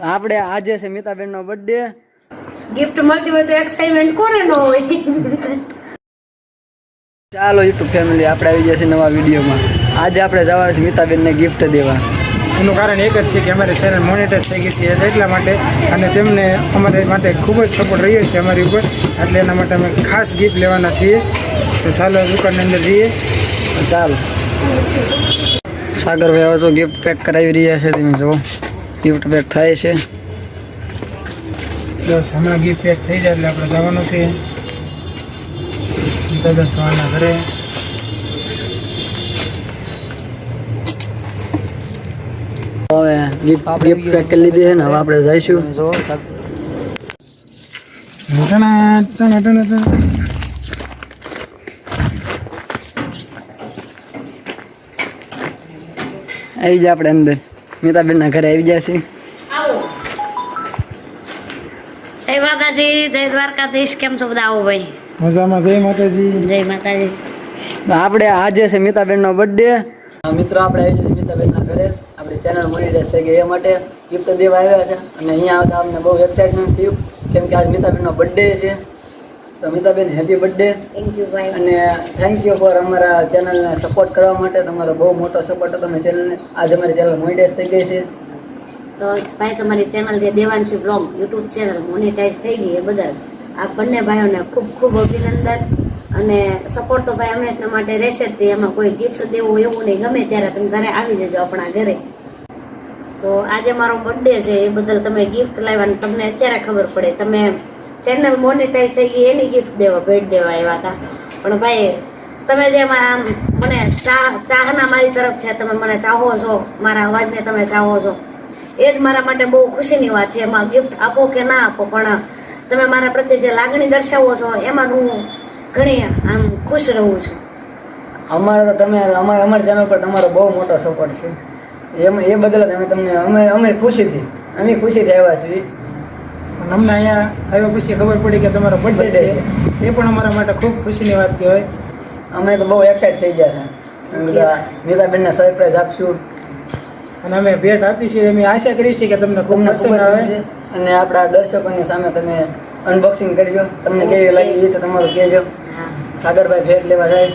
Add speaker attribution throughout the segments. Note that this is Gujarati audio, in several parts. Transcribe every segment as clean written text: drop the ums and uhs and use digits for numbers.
Speaker 1: આપણે આજે છે મિતાબેન નો બર્થડે.
Speaker 2: ગિફ્ટ મળતી હોય તો એક્સાઇટમેન્ટ કોને ન હોય.
Speaker 1: ચાલો યુટ્યુબ ફેમિલી, આપણે આવી ગયા છે નવા વિડીયોમાં. આજે આપણે જવાનું છે મિતાબેન ને ગિફ્ટ દેવા.
Speaker 3: એનું કારણ એક જ છે કે અમારી ચેનલ મોનેટાઈઝ થઈ ગઈ છે એટલા માટે, અને તેમને અમારી માટે ખૂબ જ સપોર્ટ રહ્યો છે અમારી ઉપર, એટલે એના માટે અમે ખાસ ગિફ્ટ લેવાના છીએ. તો ચાલો દુકાનની અંદર જઈએ.
Speaker 1: ચાલો સાગરભાઈ હવે તો ગિફ્ટ પેક કરાવી રહ્યા છે. તમે જુઓ ગિફ્ટ પેક થાય છે.
Speaker 3: બસ હમણાં ગિફ્ટ પેક થઈ જાય એટલે આપણે જવાનું છે દાદા સવારના ઘરે.
Speaker 1: હવે ગિફ્ટ પેક કરી લીધી છે ને હવે આપણે જઈશું. જો આવી જાય આપણે અંદર મિતાબેન ના ઘરે આવી ગયા છીએ.
Speaker 2: આવો. જય માતાજી, જય દ્વારકાધીશ. કેમ છો બધા? આવો ભાઈ.
Speaker 3: મજામાં. જય માતાજી.
Speaker 2: જય માતાજી.
Speaker 1: આપણે આજે છે મિતાબેન નો બર્થડે. મિત્રો આપણે આવી જઈએ મિતાબેન ના ઘરે. આપણી ચેનલ મોનેટાઈઝ થઈ ગઈ એ માટે ગિફ્ટ દેવા આવ્યા છે. અને અહીંયા આવતા અમને બહુ એક્સાઇટમેન્ટ થયું કેમ કે આજ મિતાબેન નો બર્થડે છે. તો મિતાબેન હેપી બર્થડે.
Speaker 2: થેન્ક યુ ભાઈ.
Speaker 1: અને થેન્ક યુ ફોર અમારા ચેનલને સપોર્ટ કરવા માટે. તમારો બહુ મોટો સપોર્ટ હતો. અમે ચેનલને આજે અમારી ચેનલ મોનેટાઈઝ થઈ ગઈ છે.
Speaker 2: તો ભાઈ તમારી ચેનલ જે Devanshi blog YouTube channel monetise થઈ ગઈ એ બદલ આ બંને ભાઈઓને ખૂબ ખૂબ અભિનંદન. અને સપોર્ટ તો ભાઈ હંમેશા માટે રહેશે જ. એમાં કોઈ ગિફ્ટ દેવું એવું નહીં, ગમે ત્યારે તમે ઘરે આવી જજો આપણા ઘરે. તો આજે મારો બર્થડે છે એ બદલ તમે ગિફ્ટ લાવવાની તમને અત્યારે ખબર પડે. તમે ચેનલ મોનેટાઈઝ થઈ ગઈ એની ગિફ્ટ ભેટ દેવા આવ્યા હતા. પણ ભાઈ તમે જે આમ મને ચાહના મારી તરફ છે, તમે મને ચાહો છો, મારા અવાજને તમે ચાહો છો, એ જ મારા માટે બહુ ખુશીની વાત છે. એમાં ગિફ્ટ આપો કે ના આપો, પણ તમે મારા પ્રત્યે જે લાગણી દર્શાવો છો એમાં હું ઘણી આમ ખુશ રહું છું.
Speaker 1: અમારે તો તમે અમારી ચેનલ પર તમારો બહુ મોટો સપોર્ટ છે. એમાં એ બદલ તમને અમે ખુશીથી આવ્યા છીએ.
Speaker 3: અમને અહીંયા આવ્યા પછી ખબર પડી કે તમારો બર્થડે છે, એ પણ અમારા માટે ખૂબ ખુશીની વાત કહેવાય.
Speaker 1: અમે તો બહુ એક્સાઇટ થઈ ગયા છે. બધા મિતાબેનને સરપ્રાઈઝ આપશું
Speaker 3: અને અમે ભેટ આપી છે. અમે આશા કરી છે કે તમને ખૂબ પસંદ આવે.
Speaker 1: અને આપણા દર્શકોની સામે તમે અનબોક્સિંગ કરજો. તમને કેવી લાગી એ તો તમારું કહેજો. સાગરભાઈ ભેટ લેવા જાય.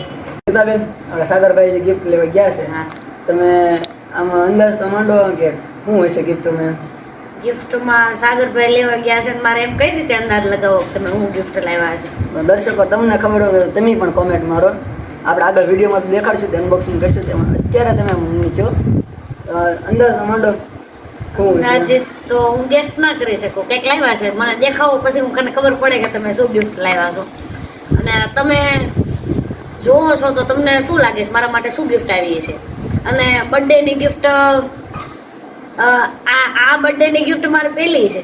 Speaker 1: મિતાબેન આપણા સાગરભાઈ જે ગિફ્ટ લેવા ગયા છે, તમે આમાં અંદાજ તો માંડો કે શું હોય છે ગિફ્ટમાં?
Speaker 2: ગિફ્ટમાં સાગરભાઈ લેવા ગયા છે, મારે એમ કઈ રીતે અંદાજ લગાવો તમે હું ગિફ્ટ લાવ્યા છે?
Speaker 1: દર્શકો તમને ખબર હોય તમે પણ કોમેન્ટ મારો. આપણે આગળ વિડીયોમાં દેખાડશું, અનબોક્સિંગ કરશું. તેમાં અત્યારે તમે મને કહો અંદાજ તો માંડો.
Speaker 2: તો હું ગેસ ના કરી શકું. કંઈક લાવ્યા છે, મને દેખાવો પછી મને ખબર પડે કે તમે શું ગિફ્ટ લાવ્યા છો. અને તમે જોવો છો તો તમને શું લાગે છે મારા માટે શું ગિફ્ટ આવી છે? અને બર્થડે ની ગિફ્ટ આ બર્થડે ની ગિફ્ટ મારે પહેલી છે.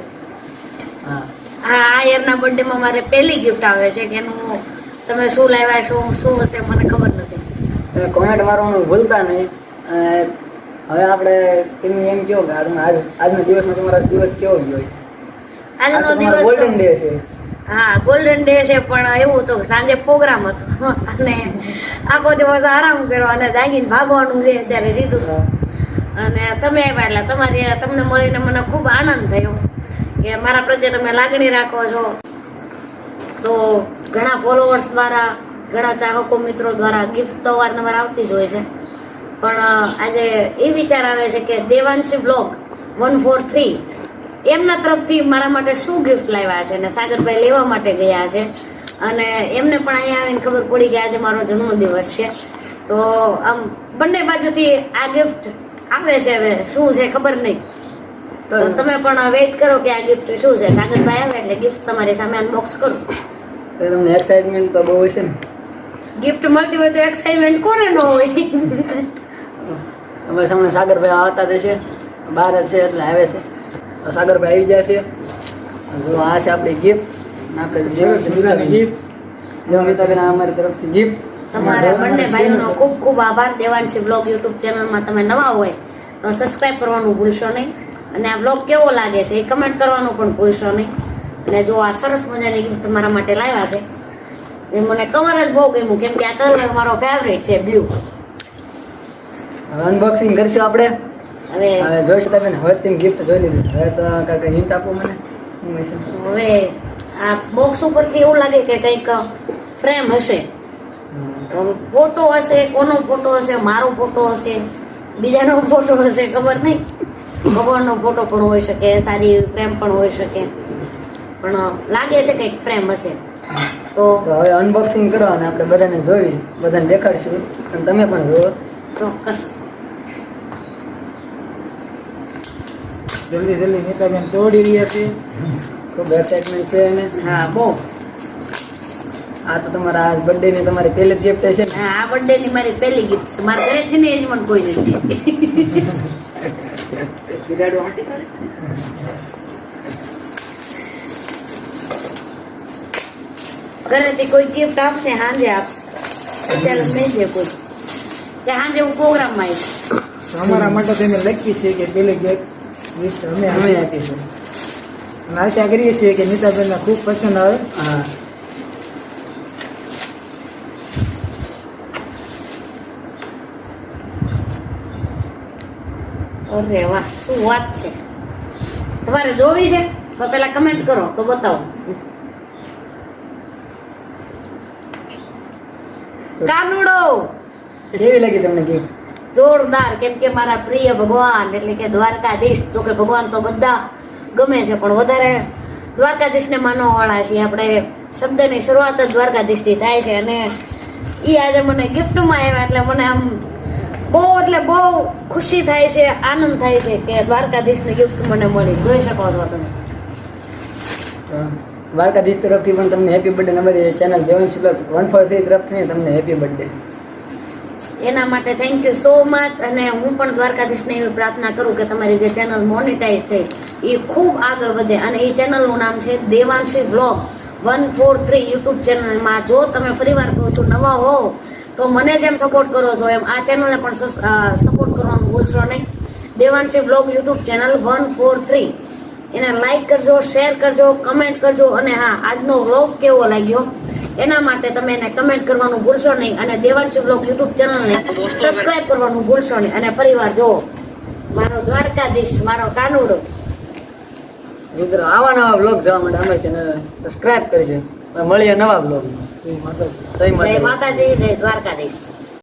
Speaker 2: આ યરના બર્થડે માં મારે પહેલી ગિફ્ટ આવે છે કે એનું તમે શું લાવ્યા છો, શું હશે મને ખબર નથી.
Speaker 1: તમે કોમેન્ટ મારવાનું ભૂલતા નહીં. હવે આપણે તમે એમ કહો કે આજના દિવસમાં તમારો દિવસ કેવો ગયો?
Speaker 2: આજનો દિવસ
Speaker 1: ગોલ્ડન ડે છે.
Speaker 2: હા, ગોલ્ડન ડે છે, પણ એવું તો સાંજે પ્રોગ્રામ હતો અને આખો દિવસ આરામ કર્યો અને જાગીને ભાગવાનું છે ત્યારે સીધું. અને તમે આવ્યા એટલે તમને મળીને મને ખૂબ આનંદ થયો કે મારા પ્રત્યે તમે લાગણી રાખો છો. તો ઘણા ફોલોવર્સ દ્વારા, ઘણા ચાહકો મિત્રો દ્વારા ગિફ્ટ તો અવારનવાર આવતી જ હોય છે. પણ આજે એ વિચાર આવે છે કે દેવાંશી બ્લોગ 143 એમના તરફથી મારા માટે શું ગિફ્ટ લાવ્યા છે. અને સાગરભાઈ લેવા માટે ગયા છે અને એમને પણ અહીંયા આવીને ખબર પડી કે આજે મારો જન્મદિવસ છે. તો આમ બંને બાજુથી આ ગિફ્ટ આવે છે. હવે શું છે ખબર નહીં, તો તમે પણ વેઇટ કરો કે આ ગિફ્ટ શું છે. સાગરભાઈ આવે એટલે ગિફ્ટ તમારી સામે અનબોક્સ કરું.
Speaker 1: તમને એક્સાઇટમેન્ટ તો બહુ હશે ને?
Speaker 2: ગિફ્ટ મળતી હોય તો એક્સાઇટમેન્ટ કોને ન હોય?
Speaker 1: અમે સામે સાગરભાઈ આવતા જશે, બહાર જ છે એટલે આવે છે. સાગરભાઈ આવી જાય છે. જો આ છે આપણી ગિફ્ટ. આપણે જો મિતાબેન અમારી તરફથી ગિફ્ટ.
Speaker 2: તમારા બંને ભાઈઓનો ખૂબ ખૂબ આભાર. દેવાંશી બ્લોગ યુટ્યુબ ચેનલમાં તમે નવા હોય તો સબસ્ક્રાઇબ કરવાનું ભૂલશો નહીં. અને આ બ્લોગ કેવો લાગે છે એ કમેન્ટ કરવાનું પણ ભૂલશો નહીં. અને જો આ સરસ મજાની ગિફ્ટ મારા માટે લાવ્યા છે, એ મને કવર જ બહુ ગમ્યું કેમ કે આ કલર મારો ફેવરેટ છે, બ્લુ.
Speaker 1: અનબોક્સિંગ કરશું આપણે.
Speaker 2: હવે
Speaker 1: હવે જોઈ શકતા બેન હવે તેમ ગિફ્ટ જોઈ લીધું હવે તો કાંઈક હિન્ટ આપો મને શું હશે?
Speaker 2: હવે આ બોક્સ ઉપરથી એવું લાગે કે કંઈક ફ્રેમ હશે. ફોટો હશે, કોનો ફોટો હશે, મારો ફોટો હશે, બીજાનો ફોટો હશે, ખબર નહીં. ભગવાનનો ફોટો પણ હોઈ શકે, સારી ફ્રેમ પણ હોઈ શકે, પણ લાગે છે કંઈક ફ્રેમ હશે. તો
Speaker 1: તો હવે અનબોક્સિંગ કરો અને આપણે બધાને જોઈ બધાને દેખાડશું અને તમે પણ જુઓ.
Speaker 2: ચોક્કસ
Speaker 3: જલ્દી જલ્દી નીતાબેન તોડી રહ્યા છે.
Speaker 1: ખૂબ એક્સાઇટમેન્ટ છે એને.
Speaker 2: હા બહુ.
Speaker 1: આ તો તમારા આ બર્થડે ની તમારી પહેલી જ ગિફ્ટ છે ને?
Speaker 2: હા, આ બર્થડે ની મારી પહેલી ગિફ્ટ છે. મારા ઘરેથી ને એ જ મને કોઈ નથી. ઘરેથી કોઈ ગિફ્ટ આપશે, સાંજે આપશે, અત્યારે નહીં દે કોઈ. કે સાંજે હું પ્રોગ્રામમાં આવીશ.
Speaker 3: તો અમારા માટે તમે લખી છે કે પેલી ગિફ્ટ અમે
Speaker 1: અમે
Speaker 3: આપી.
Speaker 1: આપીશું.
Speaker 3: અને આશા કરીએ છીએ કે નીતાબેનને ખૂબ પસંદ આવે.
Speaker 1: હા
Speaker 2: અરે વાહ, શું વાત છે. તમારે જોવી છે તો પેલા કમેન્ટ કરો તો બતાવો. કાનુડો
Speaker 1: કેવી લાગી તમને ગિફ્ટ?
Speaker 2: જોરદાર, કેમ કે મારા પ્રિય ભગવાન એટલે કે દ્વારકાધીશ. જો કે ભગવાન તો બધા ગમે છે પણ વધારે દ્વારકાધીશને માનવા વાળા છીએ આપણે. શબ્દની શરૂઆત જ દ્વારકાધીશથી થાય છે અને એ આજે મને ગિફ્ટમાં આવ્યા એટલે મને આમ બહુ એટલે બહુ ખુશી થાય છે, આનંદ થાય છે કે દ્વારકાધીશની ગિફ્ટ મને મળી. જોઈ શકો છો તમે.
Speaker 1: દ્વારકાધીશ તરફથી પણ તમને હેપી બર્થડે. અમારી ચેનલ દેવાંશી બ્લોગ 143 તરફથી તમને હેપી બર્થડે.
Speaker 2: એના માટે થેન્ક યુ સો મચ. અને હું પણ દ્વારકાધીશને એવી પ્રાર્થના કરું કે તમારી જે ચેનલ મોનેટાઈઝ થઈ એ ખૂબ આગળ વધે. અને એ ચેનલનું નામ છે દેવાંશી બ્લોગ 143 યુટ્યુબ ચેનલમાં. જો તમે ફરીવાર કહું છું નવા હો તો મને જેમ સપોર્ટ કરો છો એમ આ ચેનલને પણ સપોર્ટ કરવાનું ભૂલશો નહીં. દેવાંશી બ્લોગ યુટ્યુબ ચેનલ 143 એને લાઈક કરજો, શેર કરજો, કમેન્ટ કરજો. અને હા, આજનો વ્લોગ કેવો લાગ્યો એના માટે તમે એને કમેન્ટ કરવાનું ભૂલશો નહીં. અને દેવાંશી બ્લોગ યુટ્યુબ ચેનલને સબસ્ક્રાઇબ કરવાનું ભૂલશો નહીં. અને ફરીવાર જો મારો દ્વારકાધીશ, મારો કાનુડો.
Speaker 1: મિત્રો આવા નવા બ્લોગ જોવા માટે અમારી ચેનલ સબસ્ક્રાઇબ કરજો. મળીએ નવા બ્લોગ.
Speaker 3: જય માતાજી.
Speaker 1: જય
Speaker 2: જય
Speaker 1: માતા.
Speaker 2: માતાજી, જય દ્વારકાધીશ.